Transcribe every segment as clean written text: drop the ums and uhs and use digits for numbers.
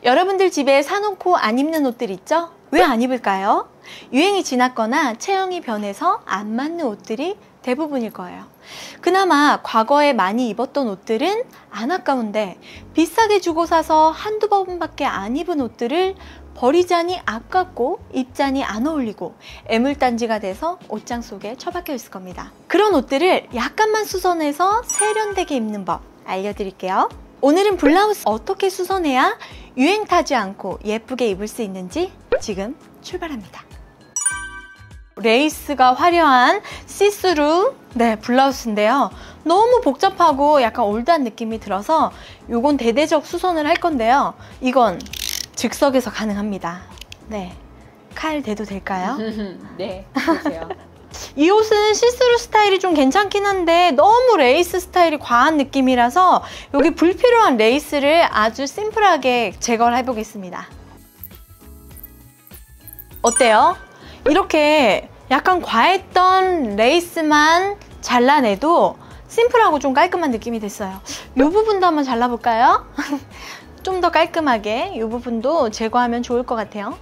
여러분들 집에 사놓고 안 입는 옷들 있죠? 왜 안 입을까요? 유행이 지났거나 체형이 변해서 안 맞는 옷들이 대부분일 거예요. 그나마 과거에 많이 입었던 옷들은 안 아까운데 비싸게 주고 사서 한두 번밖에 안 입은 옷들을 버리자니 아깝고 입자니 안 어울리고 애물단지가 돼서 옷장 속에 처박혀 있을 겁니다. 그런 옷들을 약간만 수선해서 세련되게 입는 법 알려드릴게요. 오늘은 블라우스 어떻게 수선해야 유행 타지 않고 예쁘게 입을 수 있는지 지금 출발합니다. 레이스가 화려한 시스루 블라우스인데요. 너무 복잡하고 약간 올드한 느낌이 들어서 요건 대대적 수선을 할 건데요. 이건 즉석에서 가능합니다. 칼 대도 될까요? 네, 보세요. 이 옷은 시스루 스타일이 좀 괜찮긴 한데 너무 레이스 스타일이 과한 느낌이라서 여기 불필요한 레이스를 아주 심플하게 제거를 해보겠습니다. 어때요? 이렇게 약간 과했던 레이스만 잘라내도 심플하고 좀 깔끔한 느낌이 됐어요. 이 부분도 한번 잘라볼까요? 좀 더 깔끔하게 이 부분도 제거하면 좋을 것 같아요.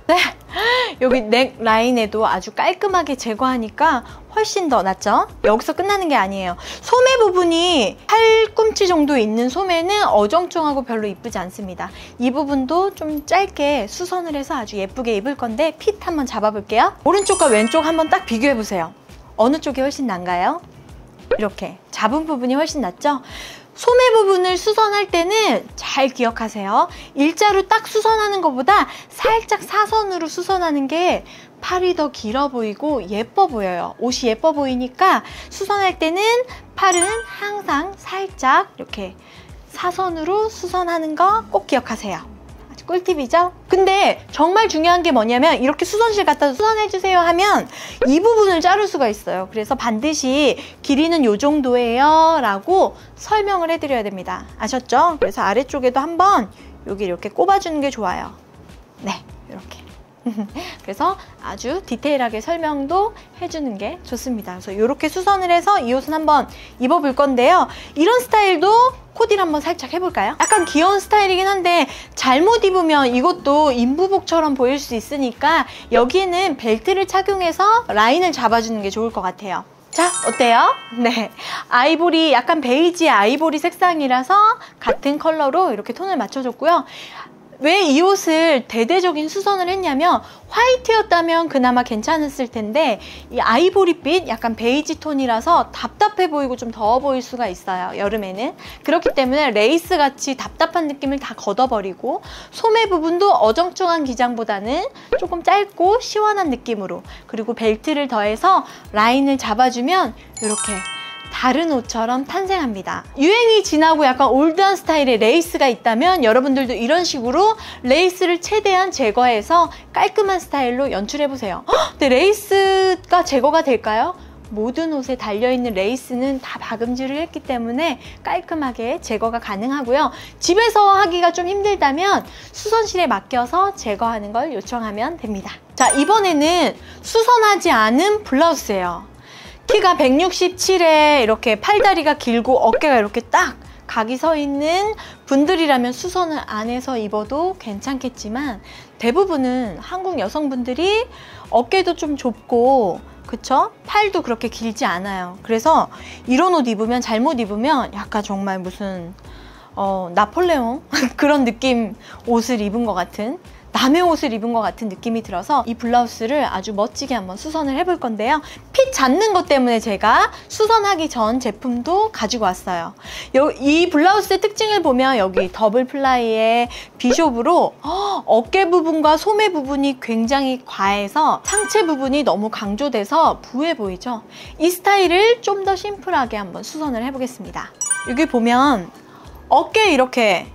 여기 넥 라인에도 아주 깔끔하게 제거하니까 훨씬 더 낫죠? 여기서 끝나는 게 아니에요. 소매 부분이 팔꿈치 정도 있는 소매는 어정쩡하고 별로 이쁘지 않습니다. 이 부분도 좀 짧게 수선을 해서 아주 예쁘게 입을 건데 핏 한번 잡아볼게요. 오른쪽과 왼쪽 한번 딱 비교해보세요. 어느 쪽이 훨씬 나은가요? 이렇게 잡은 부분이 훨씬 낫죠? 소매 부분을 수선할 때는 잘 기억하세요. 일자로 딱 수선하는 것보다 살짝 사선으로 수선하는 게 팔이 더 길어 보이고 예뻐 보여요. 옷이 예뻐 보이니까 수선할 때는 팔은 항상 살짝 이렇게 사선으로 수선하는 거 꼭 기억하세요. 아주 꿀팁이죠? 근데 정말 중요한 게 뭐냐면 이렇게 수선실 갖다 수선해주세요 하면 이 부분을 자를 수가 있어요. 그래서 반드시 길이는 요 정도예요 라고 설명을 해드려야 됩니다. 아셨죠? 그래서 아래쪽에도 한번 여기 이렇게 꼽아주는 게 좋아요. 이렇게. 그래서 아주 디테일하게 설명도 해주는 게 좋습니다. 그래서 이렇게 수선을 해서 이 옷은 한번 입어볼 건데요. 이런 스타일도 코디를 한번 살짝 해볼까요? 약간 귀여운 스타일이긴 한데 잘못 입으면 이것도 인부복처럼 보일 수 있으니까 여기에는 벨트를 착용해서 라인을 잡아주는 게 좋을 것 같아요. 자, 어때요? 아이보리, 약간 베이지 아이보리 색상이라서 같은 컬러로 이렇게 톤을 맞춰줬고요. 왜 이 옷을 대대적인 수선을 했냐면 화이트였다면 그나마 괜찮았을 텐데 이 아이보리빛 약간 베이지 톤이라서 답답해 보이고 좀 더워 보일 수가 있어요. 여름에는. 그렇기 때문에 레이스 같이 답답한 느낌을 다 걷어버리고 소매 부분도 어정쩡한 기장보다는 조금 짧고 시원한 느낌으로 그리고 벨트를 더해서 라인을 잡아주면 이렇게 다른 옷처럼 탄생합니다. 유행이 지나고 약간 올드한 스타일의 레이스가 있다면 여러분들도 이런 식으로 레이스를 최대한 제거해서 깔끔한 스타일로 연출해보세요. 근데 레이스가 제거가 될까요? 모든 옷에 달려있는 레이스는 다 박음질을 했기 때문에 깔끔하게 제거가 가능하고요. 집에서 하기가 좀 힘들다면 수선실에 맡겨서 제거하는 걸 요청하면 됩니다. 자, 이번에는 수선하지 않은 블라우스예요. 키가 167에 이렇게 팔다리가 길고 어깨가 이렇게 딱 각이 서 있는 분들이라면 수선을 안 해서 입어도 괜찮겠지만 대부분은 한국 여성분들이 어깨도 좀 좁고 그쵸? 팔도 그렇게 길지 않아요. 그래서 이런 옷 입으면 잘못 입으면 약간 정말 무슨 나폴레옹 그런 느낌 옷을 입은 것 같은 남의 옷을 입은 것 같은 느낌이 들어서 이 블라우스를 아주 멋지게 한번 수선을 해볼 건데요. 핏 잡는 것 때문에 제가 수선하기 전 제품도 가지고 왔어요. 이 블라우스의 특징을 보면 여기 더블 플라이의 비숍으로 어깨 부분과 소매 부분이 굉장히 과해서 상체 부분이 너무 강조돼서 부해 보이죠? 이 스타일을 좀 더 심플하게 한번 수선을 해보겠습니다. 여기 보면 어깨에 이렇게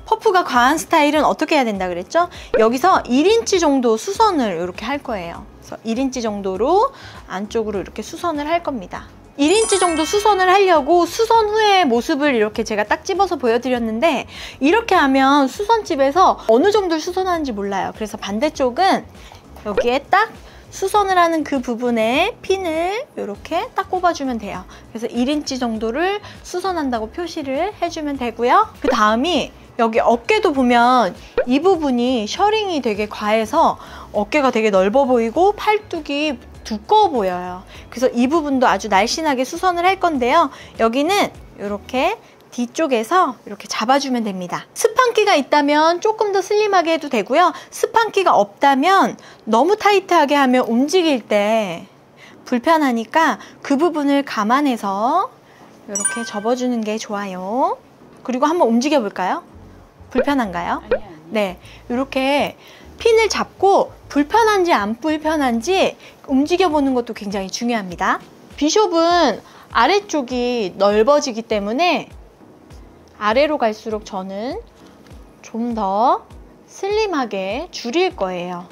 퍼프가 과한 스타일은 어떻게 해야 된다 그랬죠? 여기서 1인치 정도 수선을 이렇게 할 거예요. 그래서 1인치 정도로 안쪽으로 이렇게 수선을 할 겁니다. 1인치 정도 수선을 하려고 수선 후의 모습을 이렇게 제가 딱 집어서 보여드렸는데 이렇게 하면 수선집에서 어느 정도를 수선하는지 몰라요. 그래서 반대쪽은 여기에 딱 수선을 하는 그 부분에 핀을 이렇게 딱 꼽아주면 돼요. 그래서 1인치 정도를 수선한다고 표시를 해주면 되고요. 그 다음이 여기 어깨도 보면 이 부분이 셔링이 되게 과해서 어깨가 되게 넓어 보이고 팔뚝이 두꺼워 보여요. 그래서 이 부분도 아주 날씬하게 수선을 할 건데요. 여기는 이렇게 뒤쪽에서 이렇게 잡아주면 됩니다. 스판기가 있다면 조금 더 슬림하게 해도 되고요. 스판기가 없다면 너무 타이트하게 하면 움직일 때 불편하니까 그 부분을 감안해서 이렇게 접어주는 게 좋아요. 그리고 한번 움직여 볼까요? 불편한가요? 아니요. 네, 이렇게 핀을 잡고 불편한지 안 불편한지 움직여 보는 것도 굉장히 중요합니다. 비숍은 아래쪽이 넓어지기 때문에 아래로 갈수록 저는 좀 더 슬림하게 줄일 거예요.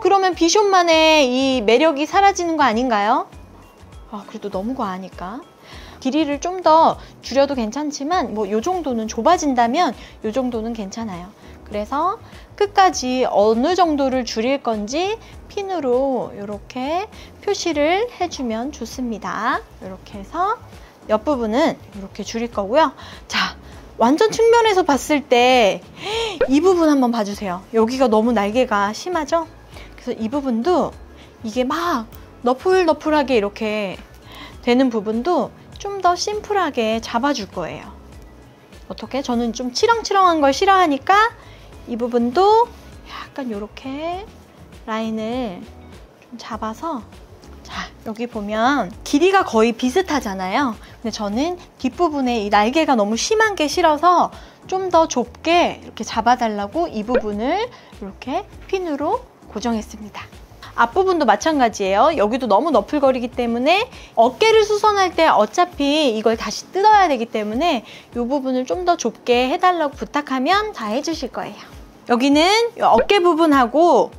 그러면 비숍만의 이 매력이 사라지는 거 아닌가요? 그래도 너무 과하니까 길이를 좀 더 줄여도 괜찮지만 뭐 요 정도는 좁아진다면 요 정도는 괜찮아요. 그래서 끝까지 어느 정도를 줄일 건지 핀으로 이렇게 표시를 해주면 좋습니다. 이렇게 해서 옆부분은 이렇게 줄일 거고요. 자, 완전 측면에서 봤을 때 이 부분 한번 봐주세요. 여기가 너무 날개가 심하죠? 그래서 이 부분도 이게 막 너풀너풀하게 이렇게 되는 부분도 좀 더 심플하게 잡아줄 거예요. 어떻게? 저는 좀 치렁치렁한 걸 싫어하니까 이 부분도 약간 이렇게 라인을 좀 잡아서, 자, 여기 보면 길이가 거의 비슷하잖아요. 근데 저는 뒷부분에 이 날개가 너무 심한 게 싫어서 좀 더 좁게 이렇게 잡아달라고 이 부분을 이렇게 핀으로 고정했습니다. 앞부분도 마찬가지예요. 여기도 너무 너풀거리기 때문에 어깨를 수선할 때 어차피 이걸 다시 뜯어야 되기 때문에 이 부분을 좀 더 좁게 해달라고 부탁하면 다 해주실 거예요. 여기는 어깨 부분하고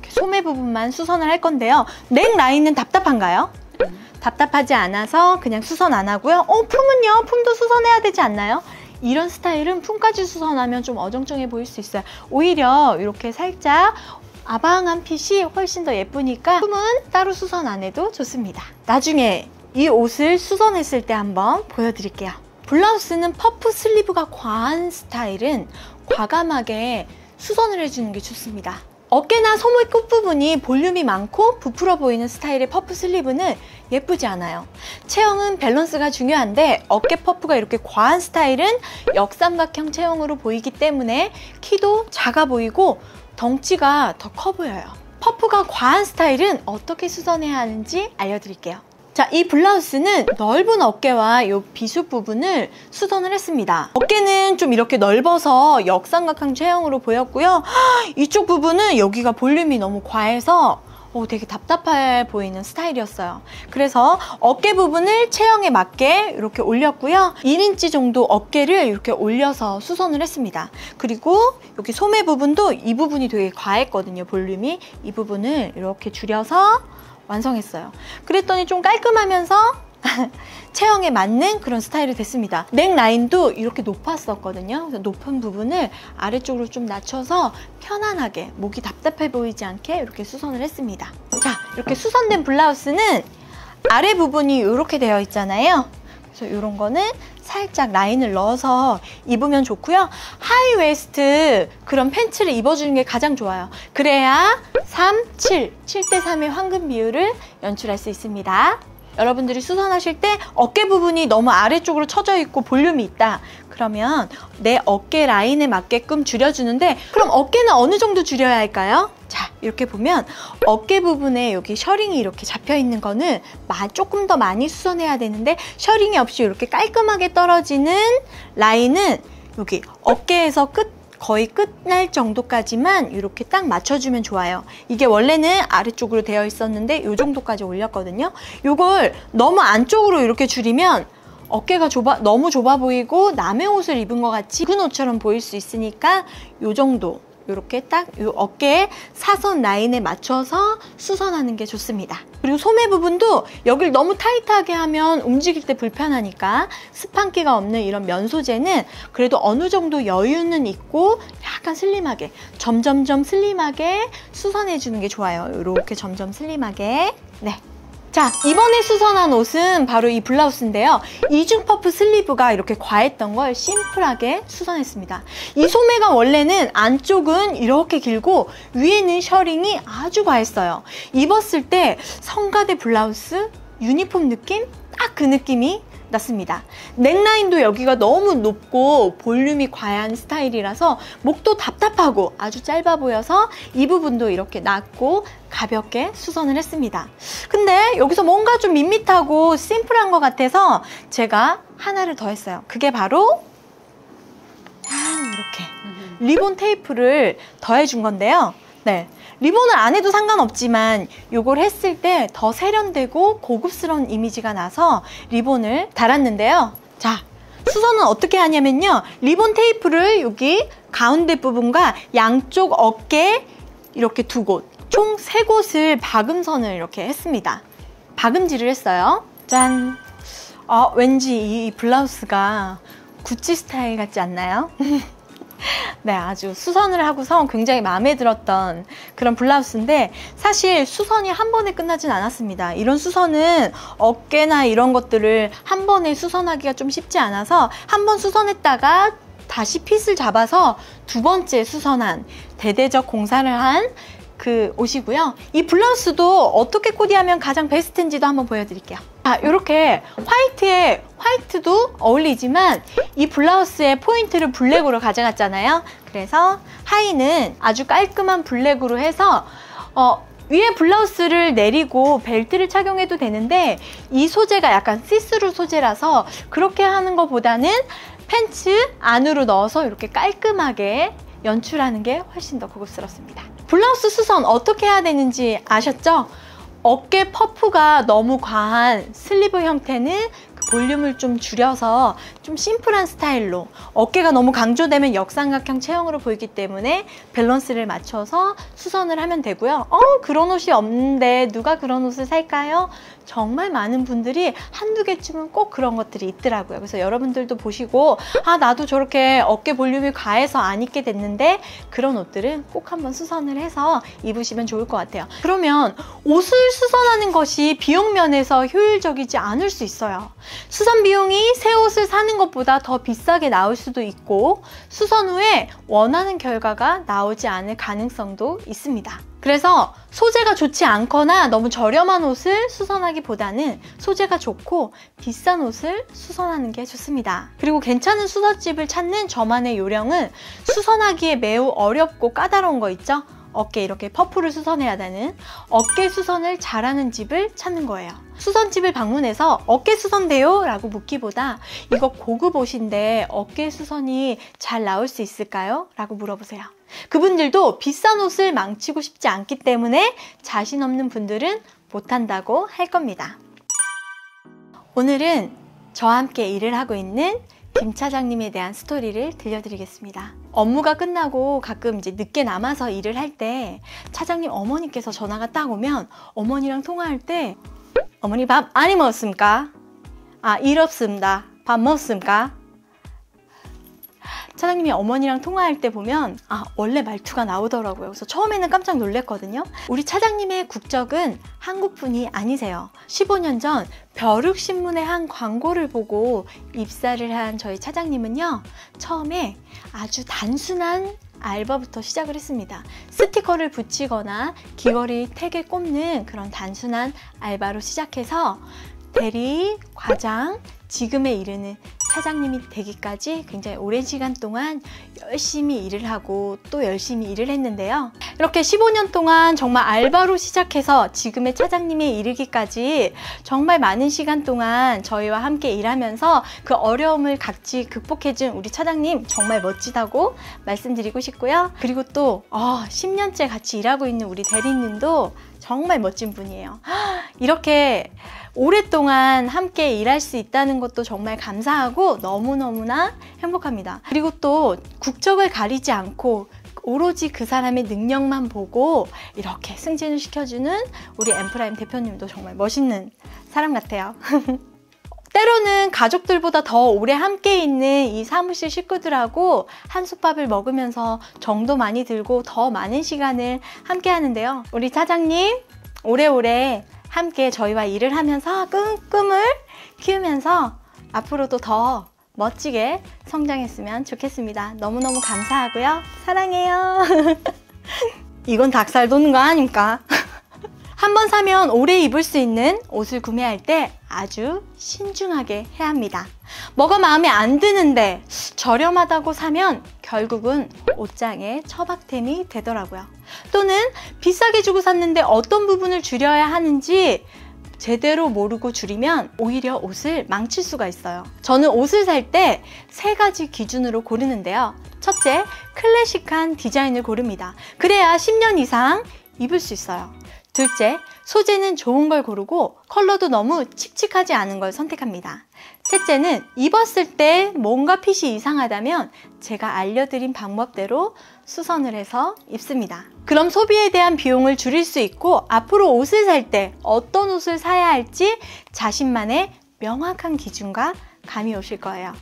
소매 부분만 수선을 할 건데요. 넥 라인은 답답한가요? 답답하지 않아서 그냥 수선 안 하고요. 품은요? 품도 수선해야 되지 않나요? 이런 스타일은 품까지 수선하면 좀 어정쩡해 보일 수 있어요. 오히려 이렇게 살짝 아방한 핏이 훨씬 더 예쁘니까 품은 따로 수선 안 해도 좋습니다. 나중에 이 옷을 수선했을 때 한번 보여드릴게요. 블라우스는 퍼프 슬리브가 과한 스타일은 과감하게 수선을 해주는 게 좋습니다. 어깨나 소매 끝부분이 볼륨이 많고 부풀어 보이는 스타일의 퍼프 슬리브는 예쁘지 않아요. 체형은 밸런스가 중요한데 어깨 퍼프가 이렇게 과한 스타일은 역삼각형 체형으로 보이기 때문에 키도 작아 보이고 덩치가 더 커 보여요. 퍼프가 과한 스타일은 어떻게 수선해야 하는지 알려드릴게요. 자, 이 블라우스는 넓은 어깨와 이 비숲 부분을 수선을 했습니다. 어깨는 좀 이렇게 넓어서 역삼각형 체형으로 보였고요. 이쪽 부분은 여기가 볼륨이 너무 과해서 되게 답답해 보이는 스타일이었어요. 그래서 어깨 부분을 체형에 맞게 이렇게 올렸고요. 1인치 정도 어깨를 이렇게 올려서 수선을 했습니다. 그리고 여기 소매 부분도 이 부분이 되게 과했거든요. 볼륨이. 이 부분을 이렇게 줄여서 완성했어요. 그랬더니 좀 깔끔하면서 체형에 맞는 그런 스타일이 됐습니다. 넥 라인도 이렇게 높았었거든요. 그래서 높은 부분을 아래쪽으로 좀 낮춰서 편안하게 목이 답답해 보이지 않게 이렇게 수선을 했습니다. 자, 이렇게 수선된 블라우스는 아래 부분이 이렇게 되어 있잖아요. 그래서 이런 거는 살짝 라인을 넣어서 입으면 좋고요. 하이 웨스트 그런 팬츠를 입어주는 게 가장 좋아요. 그래야 3, 7, 7대 3의 황금 비율을 연출할 수 있습니다. 여러분들이 수선하실 때 어깨 부분이 너무 아래쪽으로 처져 있고 볼륨이 있다. 그러면 내 어깨 라인에 맞게끔 줄여주는데, 그럼 어깨는 어느 정도 줄여야 할까요? 자, 이렇게 보면 어깨 부분에 여기 셔링이 이렇게 잡혀 있는 거는 조금 더 많이 수선해야 되는데, 셔링이 없이 이렇게 깔끔하게 떨어지는 라인은 여기 어깨에서 거의 끝날 정도까지만 이렇게 딱 맞춰주면 좋아요. 이게 원래는 아래쪽으로 되어 있었는데 이 정도까지 올렸거든요. 이걸 너무 안쪽으로 이렇게 줄이면 어깨가 너무 좁아 보이고 남의 옷을 입은 것 같이 큰 옷처럼 보일 수 있으니까 이 정도 이렇게 딱 이 어깨 사선 라인에 맞춰서 수선하는 게 좋습니다. 그리고 소매 부분도 여기를 너무 타이트하게 하면 움직일 때 불편하니까 스판기가 없는 이런 면 소재는 그래도 어느 정도 여유는 있고 약간 슬림하게 점점점 슬림하게 수선해 주는 게 좋아요. 이렇게 점점 슬림하게. 네. 자, 이번에 수선한 옷은 바로 이 블라우스인데요. 이중 퍼프 슬리브가 이렇게 과했던 걸 심플하게 수선했습니다. 이 소매가 원래는 안쪽은 이렇게 길고 위에는 셔링이 아주 과했어요. 입었을 때 성가대 블라우스, 유니폼 느낌? 딱 그 느낌이 났습니다. 넥라인도 여기가 너무 높고 볼륨이 과한 스타일이라서 목도 답답하고 아주 짧아 보여서 이 부분도 이렇게 낮고 가볍게 수선을 했습니다. 근데 여기서 뭔가 좀 밋밋하고 심플한 것 같아서 제가 하나를 더 했어요. 그게 바로 짠, 이렇게 리본 테이프를 더해준 건데요. 네, 리본을 안 해도 상관없지만 이걸 했을 때 더 세련되고 고급스러운 이미지가 나서 리본을 달았는데요. 자, 수선은 어떻게 하냐면요. 리본 테이프를 여기 가운데 부분과 양쪽 어깨 이렇게 두 곳, 총 3곳을 박음선을 이렇게 했습니다. 박음질을 했어요. 짠! 왠지 이 블라우스가 구찌 스타일 같지 않나요? 네, 아주 수선을 하고서 굉장히 마음에 들었던 그런 블라우스인데 사실 수선이 한 번에 끝나진 않았습니다. 이런 수선은 어깨나 이런 것들을 한 번에 수선하기가 좀 쉽지 않아서 한 번 수선했다가 다시 핏을 잡아서 두 번째 수선한 대대적 공사를 한 그 옷이고요. 이 블라우스도 어떻게 코디하면 가장 베스트인지도 한번 보여드릴게요. 자, 이렇게 화이트에 화이트도 어울리지만 이 블라우스의 포인트를 블랙으로 가져갔잖아요. 그래서 하의는 아주 깔끔한 블랙으로 해서 위에 블라우스를 내리고 벨트를 착용해도 되는데 이 소재가 약간 시스루 소재라서 그렇게 하는 것보다는 팬츠 안으로 넣어서 이렇게 깔끔하게 연출하는 게 훨씬 더 고급스럽습니다. 블라우스 수선 어떻게 해야 되는지 아셨죠? 어깨 퍼프가 너무 과한 슬리브 형태는 그 볼륨을 좀 줄여서 좀 심플한 스타일로, 어깨가 너무 강조되면 역삼각형 체형으로 보이기 때문에 밸런스를 맞춰서 수선을 하면 되고요. 그런 옷이 없는데 누가 그런 옷을 살까요? 정말 많은 분들이 한두 개쯤은 꼭 그런 것들이 있더라고요. 그래서 여러분들도 보시고 나도 저렇게 어깨 볼륨이 과해서 안 입게 됐는데 그런 옷들은 꼭 한번 수선을 해서 입으시면 좋을 것 같아요. 그러면 옷을 수선하는 것이 비용 면에서 효율적이지 않을 수 있어요. 수선 비용이 새 옷을 사는 것보다 더 비싸게 나올 수도 있고 수선 후에 원하는 결과가 나오지 않을 가능성도 있습니다. 그래서 소재가 좋지 않거나 너무 저렴한 옷을 수선하기보다는 소재가 좋고 비싼 옷을 수선하는 게 좋습니다. 그리고 괜찮은 수선집을 찾는 저만의 요령은 수선하기에 매우 어렵고 까다로운 거 있죠? 어깨 이렇게 퍼프를 수선해야 되는 어깨 수선을 잘하는 집을 찾는 거예요. 수선집을 방문해서 어깨 수선돼요? 라고 묻기보다 이거 고급 옷인데 어깨 수선이 잘 나올 수 있을까요? 라고 물어보세요. 그분들도 비싼 옷을 망치고 싶지 않기 때문에 자신 없는 분들은 못한다고 할 겁니다. 오늘은 저와 함께 일을 하고 있는 김 차장님에 대한 스토리를 들려드리겠습니다. 업무가 끝나고 가끔 이제 늦게 남아서 일을 할 때 차장님 어머니께서 전화가 딱 오면 어머니랑 통화할 때 어머니 밥 많이 먹었습니까? 일 없습니다. 밥 먹었습니까? 차장님이 어머니랑 통화할 때 보면 원래 말투가 나오더라고요. 그래서 처음에는 깜짝 놀랐거든요. 우리 차장님의 국적은 한국분이 아니세요. 15년 전 벼룩신문의 한 광고를 보고 입사를 한 저희 차장님은요, 처음에 아주 단순한 알바부터 시작을 했습니다. 스티커를 붙이거나 귀걸이 택에 꼽는 그런 단순한 알바로 시작해서 대리, 과장, 지금에 이르는 차장님이 되기까지 굉장히 오랜 시간 동안 열심히 일을 하고 또 열심히 일을 했는데요. 이렇게 15년 동안 정말 알바로 시작해서 지금의 차장님에 이르기까지 정말 많은 시간 동안 저희와 함께 일하면서 그 어려움을 같이 극복해준 우리 차장님 정말 멋지다고 말씀드리고 싶고요. 그리고 또 10년째 같이 일하고 있는 우리 대리님도 정말 멋진 분이에요. 이렇게 오랫동안 함께 일할 수 있다는 것도 정말 감사하고 너무너무나 행복합니다. 그리고 또 국적을 가리지 않고 오로지 그 사람의 능력만 보고 이렇게 승진을 시켜주는 우리 엠프라임 대표님도 정말 멋있는 사람 같아요. 때로는 가족들보다 더 오래 함께 있는 이 사무실 식구들하고 한솥밥을 먹으면서 정도 많이 들고 더 많은 시간을 함께 하는데요. 우리 차장님 오래오래 함께 저희와 일을 하면서 꿈을 키우면서 앞으로도 더 멋지게 성장했으면 좋겠습니다. 너무너무 감사하고요. 사랑해요. 이건 닭살 돋는 거 아닙니까? 한번 사면 오래 입을 수 있는 옷을 구매할 때 아주 신중하게 해야 합니다. 뭐가 마음에 안 드는데 저렴하다고 사면 결국은 옷장의 처박템이 되더라고요. 또는 비싸게 주고 샀는데 어떤 부분을 줄여야 하는지 제대로 모르고 줄이면 오히려 옷을 망칠 수가 있어요. 저는 옷을 살 때 3가지 기준으로 고르는데요. 첫째, 클래식한 디자인을 고릅니다. 그래야 10년 이상 입을 수 있어요. 둘째, 소재는 좋은 걸 고르고 컬러도 너무 칙칙하지 않은 걸 선택합니다. 셋째는 입었을 때 뭔가 핏이 이상하다면 제가 알려드린 방법대로 수선을 해서 입습니다. 그럼 소비에 대한 비용을 줄일 수 있고 앞으로 옷을 살 때 어떤 옷을 사야 할지 자신만의 명확한 기준과 감이 오실 거예요.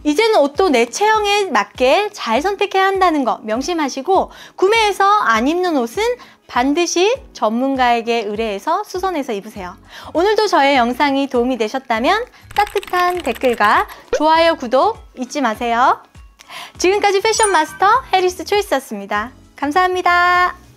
이제는 옷도 내 체형에 맞게 잘 선택해야 한다는 거 명심하시고 구매해서 안 입는 옷은 반드시 전문가에게 의뢰해서 수선해서 입으세요. 오늘도 저의 영상이 도움이 되셨다면 따뜻한 댓글과 좋아요, 구독 잊지 마세요. 지금까지 패션 마스터 해리스 초이스였습니다. 감사합니다.